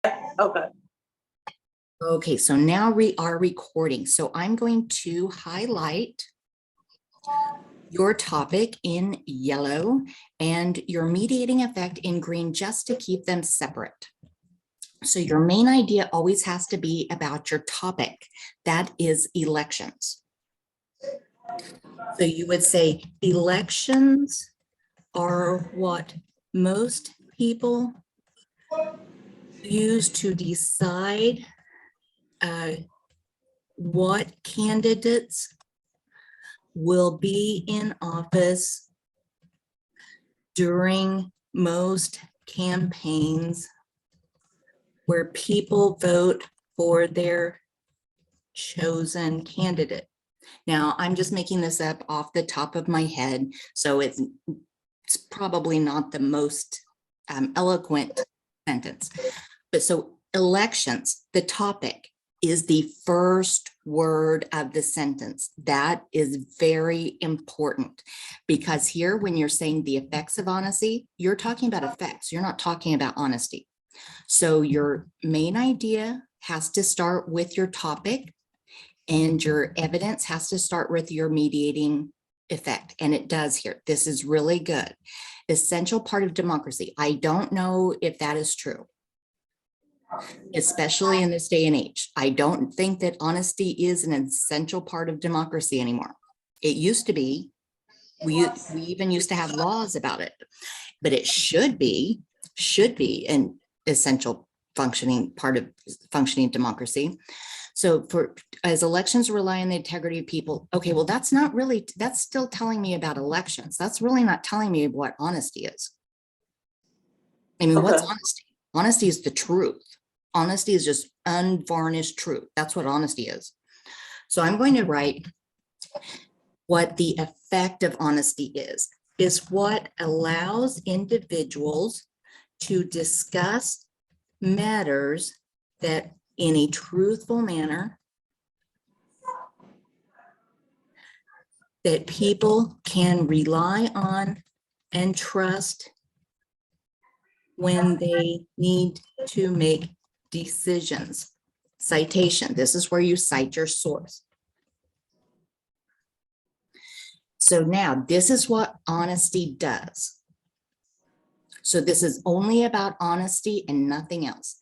Okay. Okay, so now we are recording. So I'm going to highlight your topic in yellow and your mediating effect in green just to keep them separate. So your main idea always has to be about your topic. That is elections. So you would say elections are what most people use to decide what candidates will be in office during most campaigns where people vote for their chosen candidate. Now, I'm just making this up off the top of my head, so it's probably not the most eloquent sentence. But so elections, the topic, is the first word of the sentence. That is very important because here, when you're saying the effects of honesty, you're talking about effects. You're not talking about honesty. So your main idea has to start with your topic and your evidence has to start with your mediating effect. And it does here. This is really good. Essential part of democracy. I don't know if that is true, especially in this day and age. I don't think that honesty is an essential part of democracy anymore. It used to be. We even used to have laws about it, but it should be an essential functioning part of functioning democracy. So as elections rely on the integrity of people, okay, well, that's still telling me about elections. That's really not telling me what honesty is. I mean, what's honesty? Honesty is the truth. Honesty is just unvarnished truth. That's what honesty is. So I'm going to write what the effect of honesty is what allows individuals to discuss matters that in a truthful manner that people can rely on and trust when they need to make decisions. Citation, this is where you cite your source. So now this is what honesty does. So this is only about honesty and nothing else.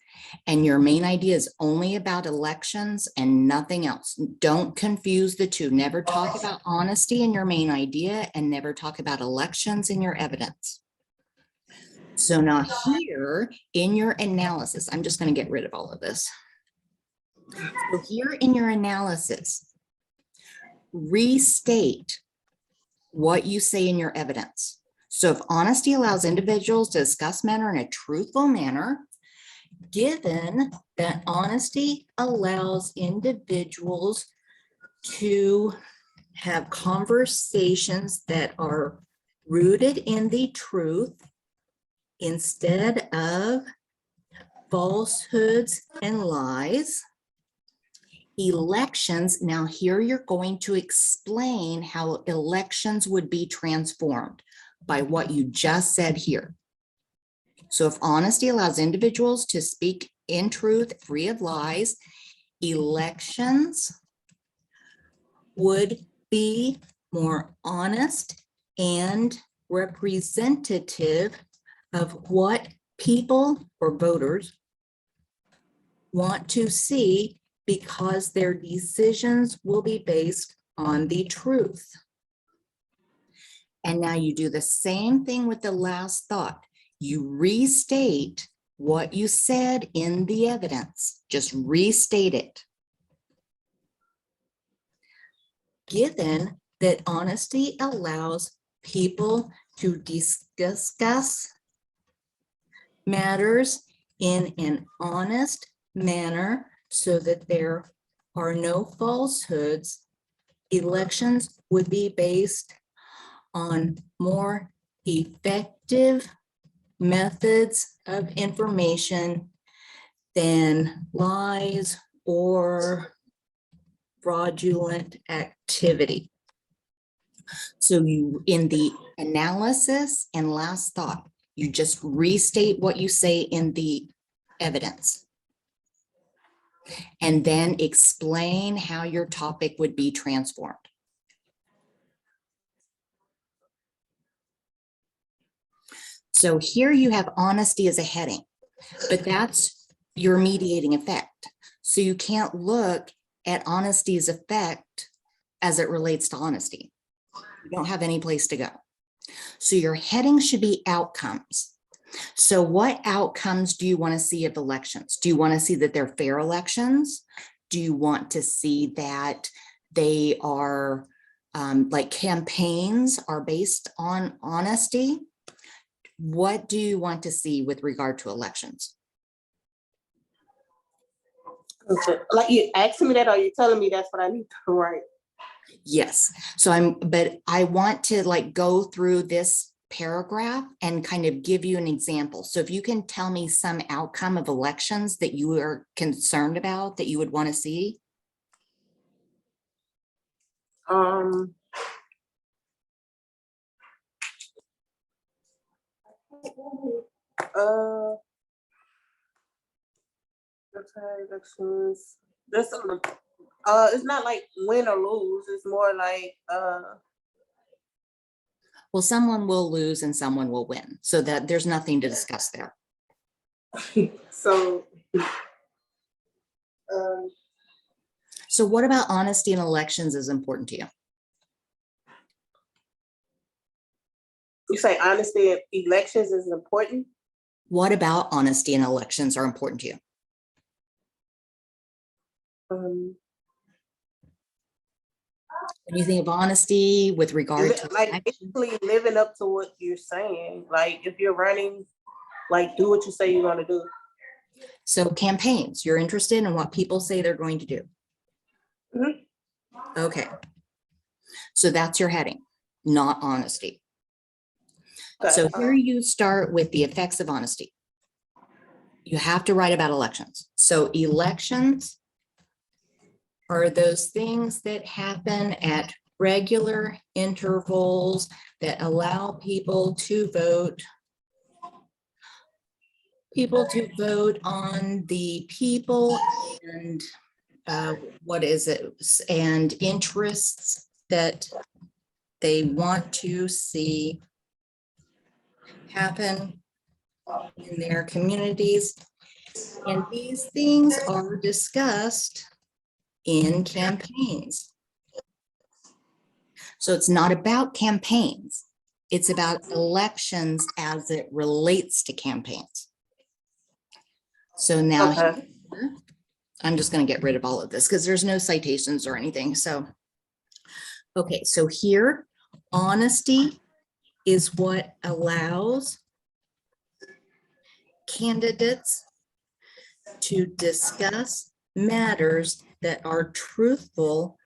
And your main idea is only about elections and nothing else. Don't confuse the two. Never talk about honesty in your main idea and never talk about elections in your evidence. So now here in your analysis, I'm just going to get rid of all of this. So here in your analysis, restate what you say in your evidence. So if honesty allows individuals to discuss matter in a truthful manner, given that honesty allows individuals to have conversations that are rooted in the truth instead of falsehoods and lies, elections, now here you're going to explain how elections would be transformed by what you just said here. So if honesty allows individuals to speak in truth, free of lies, elections would be more honest and representative of what people or voters want to see because their decisions will be based on the truth. And now you do the same thing with the last thought. You restate what you said in the evidence. Just restate it. Given that honesty allows people to discuss matters in an honest manner so that there are no falsehoods, elections would be based on more effective methods of information than lies or fraudulent activity. So you, in the analysis and last thought, you just restate what you say in the evidence. and then explain how your topic would be transformed. So here you have honesty as a heading, but that's your mediating effect. So you can't look at honesty's effect as it relates to honesty. You don't have any place to go. So your heading should be outcomes. So what outcomes do you want to see of elections? Do you want to see that they're fair elections? Do you want to see that they are like campaigns are based on honesty? What do you want to see with regard to elections? Okay. Like you asking me that, or you telling me that's what I need to write? Yes. So but I want to like go through this paragraph and kind of give you an example. So if you can tell me some outcome of elections that you are concerned about that you would want to see. Elections. There's some. It's not like win or lose. It's more like Well, someone will lose and someone will win, so that there's nothing to discuss there. So. So what about honesty in elections is important to you? You say honesty in elections is important? What about honesty in elections are important to you? When you think of honesty with regard to like basically living up to what you're saying. Like if you're running, like do what you say you're going to do. So campaigns, you're interested in what people say they're going to do. Mm-hmm. Okay. So that's your heading, not honesty. Okay. So here you start with the effects of honesty. You have to write about elections. So elections are those things that happen at regular intervals that allow people to vote on the people and what is it, and interests that they want to see happen in their communities. And these things are discussed in campaigns. So it's not about campaigns. It's about elections as it relates to campaigns. So now here, I'm just going to get rid of all of this because there's no citations or anything. So, okay, so here, honesty is what allows candidates to discuss matters that are truthful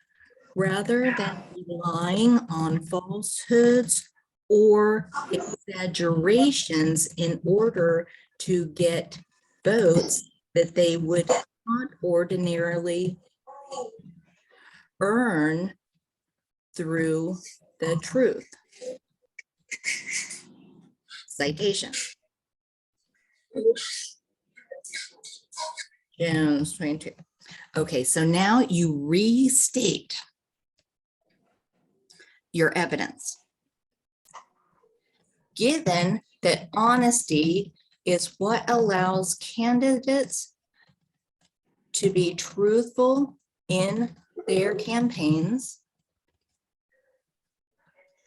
rather than relying on falsehoods or exaggerations in order to get votes that they would not ordinarily earn through the truth. Citation. Jones 22. Okay, so now you restate your evidence. Given that honesty is what allows candidates to be truthful in their campaigns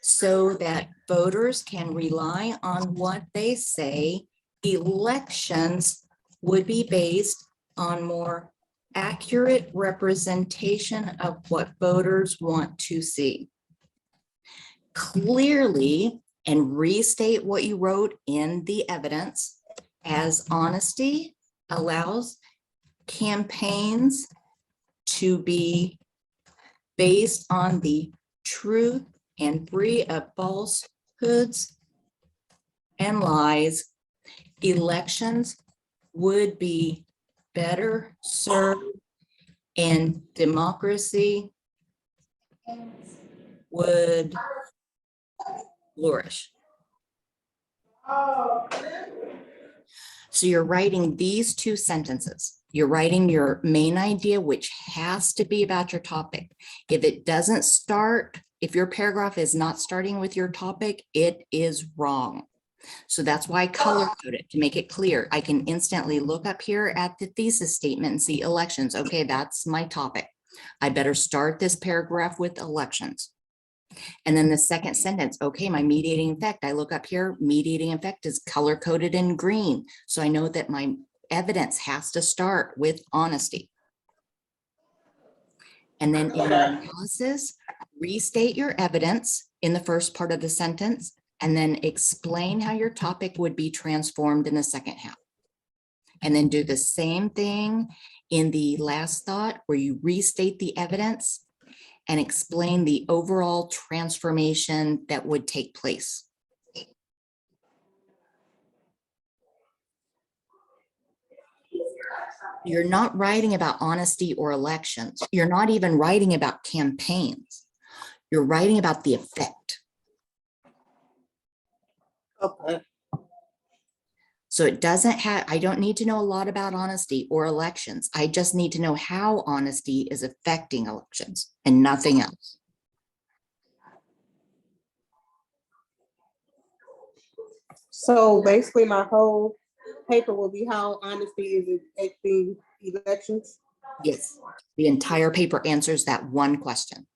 so that voters can rely on what they say, elections would be based on more accurate representation of what voters want to see. Clearly, and restate what you wrote in the evidence, as honesty allows campaigns to be based on the truth and free of falsehoods and lies. Elections would be better served and democracy would flourish. So you're writing these two sentences. You're writing your main idea, which has to be about your topic. If it doesn't start, if your paragraph is not starting with your topic, it is wrong. So that's why I color code it to make it clear. I can instantly look up here at the thesis statement and see elections. Okay, that's my topic. I better start this paragraph with elections. And then the second sentence, okay, my mediating effect, I look up here, mediating effect is color coded in green. So I know that my evidence has to start with honesty. And then in analysis, restate your evidence in the first part of the sentence, and then explain how your topic would be transformed in the second half. And then do the same thing in the last thought where you restate the evidence and explain the overall transformation that would take place. You're not writing about honesty or elections. You're not even writing about campaigns. You're writing about the effect. Okay. So it doesn't have, I don't need to know a lot about honesty or elections. I just need to know how honesty is affecting elections and nothing else. So basically my whole paper will be how honesty is affecting elections. Yes, the entire paper answers that one question,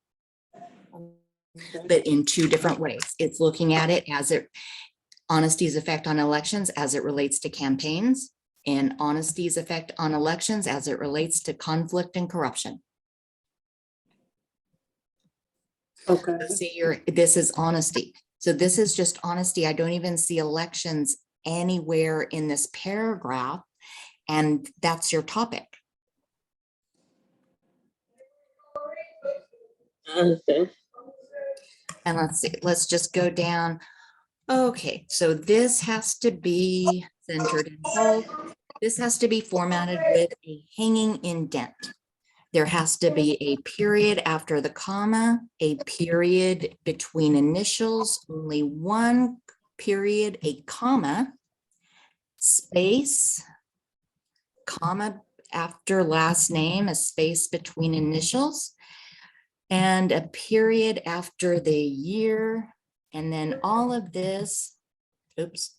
Okay. but in two different ways. It's looking at it as honesty's effect on elections as it relates to campaigns, and honesty's effect on elections as it relates to conflict and corruption. Okay. See, this is honesty. So this is just honesty. I don't even see elections anywhere in this paragraph, and that's your topic. Okay. And let's see, let's just go down. Okay, so this has to be centered in bold. This has to be formatted with a hanging indent. There has to be a period after the comma, a period between initials, only one period, a comma, space, comma after last name, a space between initials, and a period after the year. And then all of this, oops.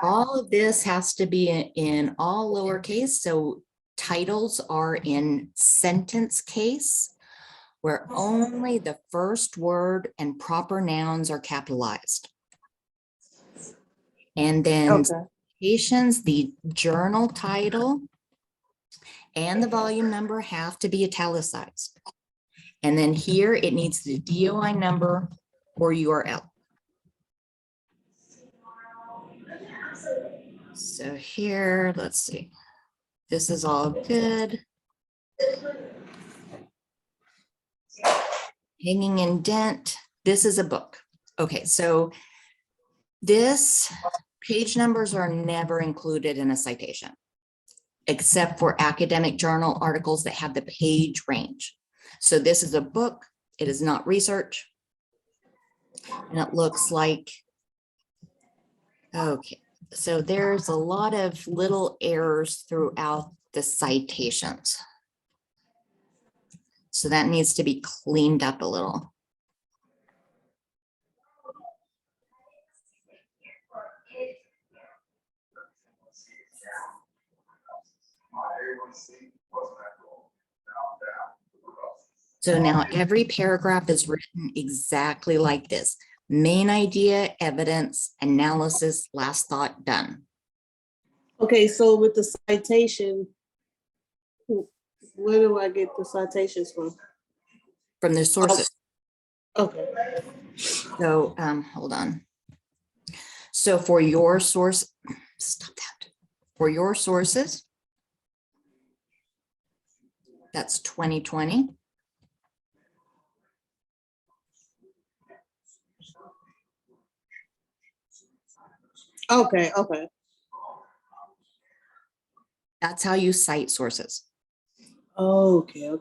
All of this has to be in all lowercase. So titles are in sentence case, where only the first word and proper nouns are capitalized. And then Okay. citations, the journal title and the volume number have to be italicized. And then here it needs the DOI number or URL. So here, let's see. This is all good. Hanging indent. This is a book. Okay, so this page numbers are never included in a citation, except for academic journal articles that have the page range. So this is a book. It is not research. And it looks like, okay, so there's a lot of little errors throughout the citations. So that needs to be cleaned up a little. So now every paragraph is written exactly like this. Main idea, evidence, analysis, last thought, done. Okay, so with the citation, where do I get the citations from? From the sources. Okay. So hold on. So for your source, stop that. For your sources, that's 2020. Okay, okay. That's how you cite sources. Okay.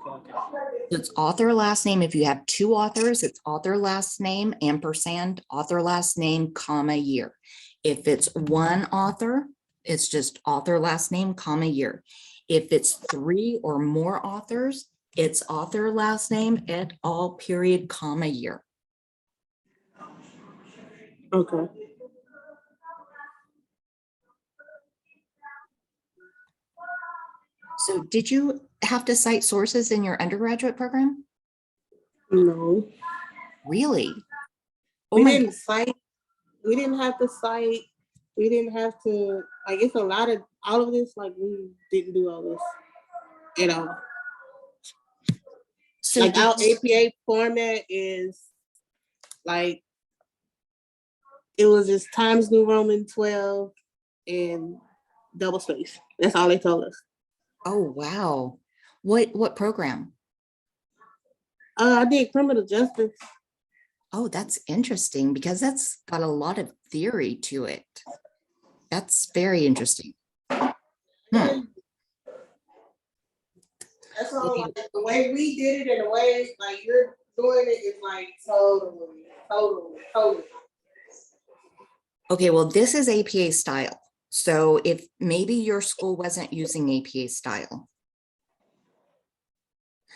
It's author last name. If you have two authors, it's author last name, ampersand, author last name, comma, year. If it's one author, It's just author, last name, comma, year. If it's 3 or more authors, it's author, last name, et al, period, comma, year. Okay. So did you have to cite sources in your undergraduate program? No, Really? Oh we my, didn't cite. We didn't have to cite. We didn't have to. Like it's a lot of all of this. Like we didn't do all this at all. so Like did our you- APA format is like it was just Times New Roman 12 and double space. That's all they told us. oh, wow. What program? I did criminal justice. Oh, that's interesting because that's got a lot of theory to it. That's very interesting. Hmm. That's all. Like, the way we did it and the way like you're doing it is like totally. Okay, well, this is APA style. So if maybe your school wasn't using APA style.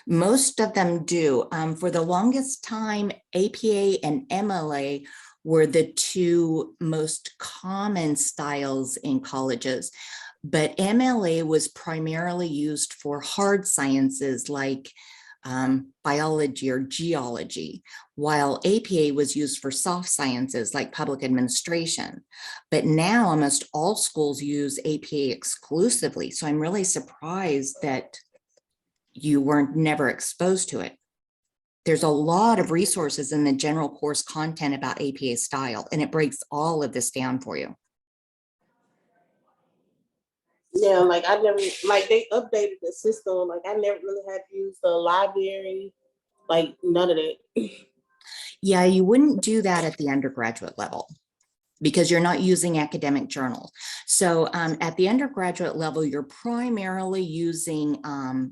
Most of them do. For the longest time, APA and MLA were the 2 most common styles in colleges, but MLA was primarily used for hard sciences like biology or geology, while APA was used for soft sciences like public administration. But now almost all schools use APA exclusively. So I'm really surprised that you weren't never exposed to it. There's a lot of resources in the general course content about APA style, and it breaks all of this down for you. Yeah, like I never like they updated the system. Like I never really had to use the library. Like none of that. Yeah, you wouldn't do that at the undergraduate level because you're not using academic journals. So at the undergraduate level, you're primarily using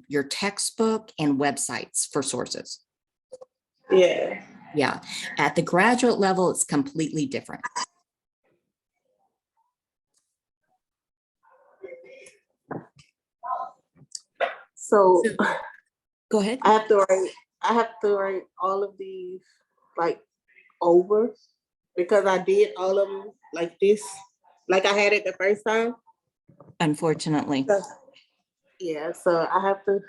your textbook and websites for sources. Yeah. Yeah, at the graduate level, it's completely different. So Go ahead. I have to write all of these like over because I did all of them like this, like I had it the first time. Unfortunately. So, yeah, so I have to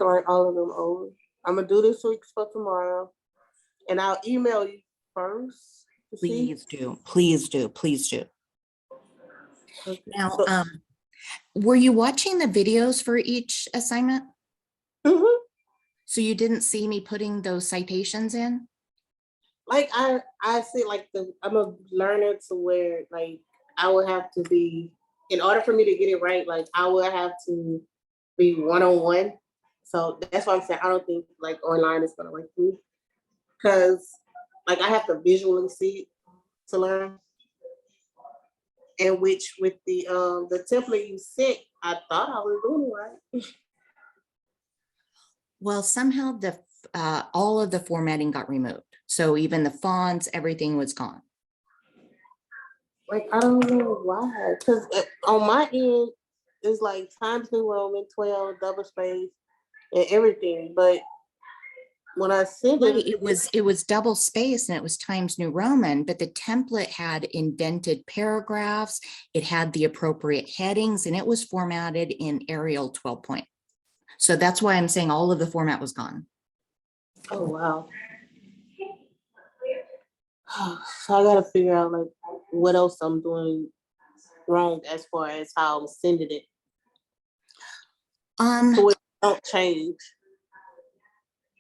write all of them over. I'm gonna do this week's for tomorrow, and I'll email you first to see. Please do, please do, please do. Okay. Now, So, were you watching the videos for each assignment? mhm. So you didn't see me putting those citations in? Like I see like I'm a learner to where like I would have to be in order for me to get it right, like I would have to be one-on-one. So that's why I'm saying I don't think like online is gonna work for me. Cause like I have to visually see it to learn. And which with the template you sent, I thought I was doing it right. Well, somehow all of the formatting got removed. So even the fonts, everything was gone. Like I don't know why. Cause on my end, it's like Times New Roman 12 double space and everything. But when I sent Right, it, it was double space and it was Times New Roman, but the template had indented paragraphs. It had the appropriate headings and it was formatted in Arial 12 point. So that's why I'm saying all of the format was gone. oh wow. So I gotta figure out like what else I'm doing wrong as far as how I'm sending it. So it don't change.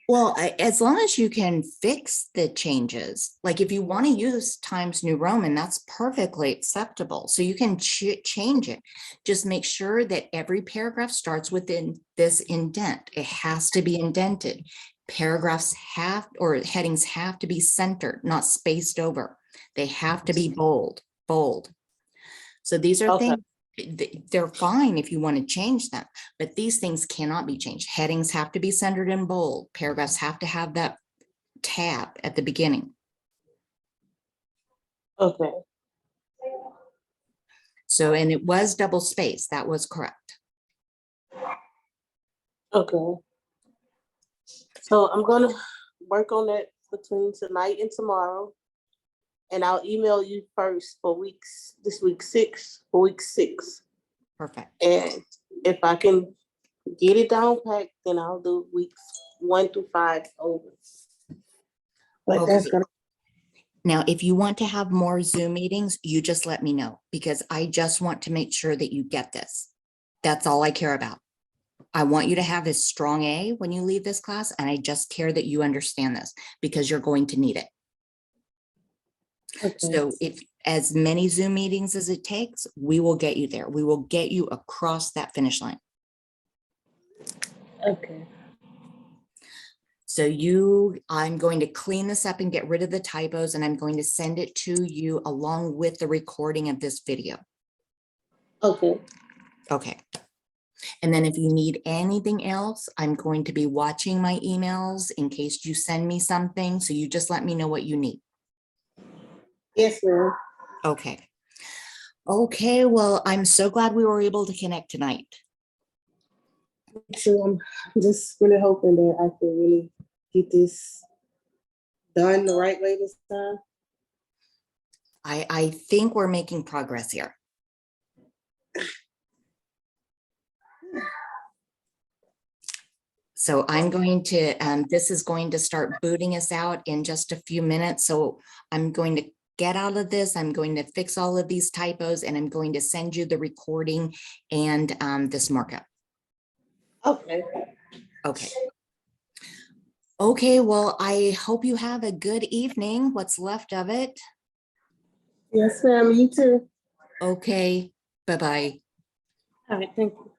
Well, as long as you can fix the changes, like if you want to use Times New Roman, that's perfectly acceptable. So you can change it. Just make sure that every paragraph starts within this indent. It has to be indented. Paragraphs have, or headings have to be centered, not spaced over. They have to be bold. So these are Okay. things, they're fine if you want to change them, but these things cannot be changed. Headings have to be centered in bold. Paragraphs have to have that tab at the beginning. Okay. So, and it was double space. That was correct. Okay. So I'm gonna work on that between tonight and tomorrow. And I'll email you first for this week 6, for week 6. Perfect. And if I can get it down packed, then I'll do weeks 1 through 5 over. But that's Okay. gonna, Now, if you want to have more Zoom meetings, you just let me know because I just want to make sure that you get this. That's all I care about. I want you to have a strong A when you leave this class, and I just care that you understand this because you're going to need it. okay. So if as many Zoom meetings as it takes, we will get you there. We will get you across that finish line. Okay. So I'm going to clean this up and get rid of the typos, and I'm going to send it to you along with the recording of this video. Okay. Okay. And then if you need anything else, I'm going to be watching my emails in case you send me something. So you just let me know what you need. Yes, ma'am. Okay. Okay, well, I'm so glad we were able to connect tonight. So I'm just really hoping that I can really get this done the right way this time. I think we're making progress here. So I'm going to, this is going to start booting us out in just a few minutes. So I'm going to get out of this. I'm going to fix all of these typos, and I'm going to send you the recording and this markup. Okay. Okay. Okay, well, I hope you have a good evening, what's left of it. Yes, ma'am. You too. Okay, bye-bye. All right. Thank you.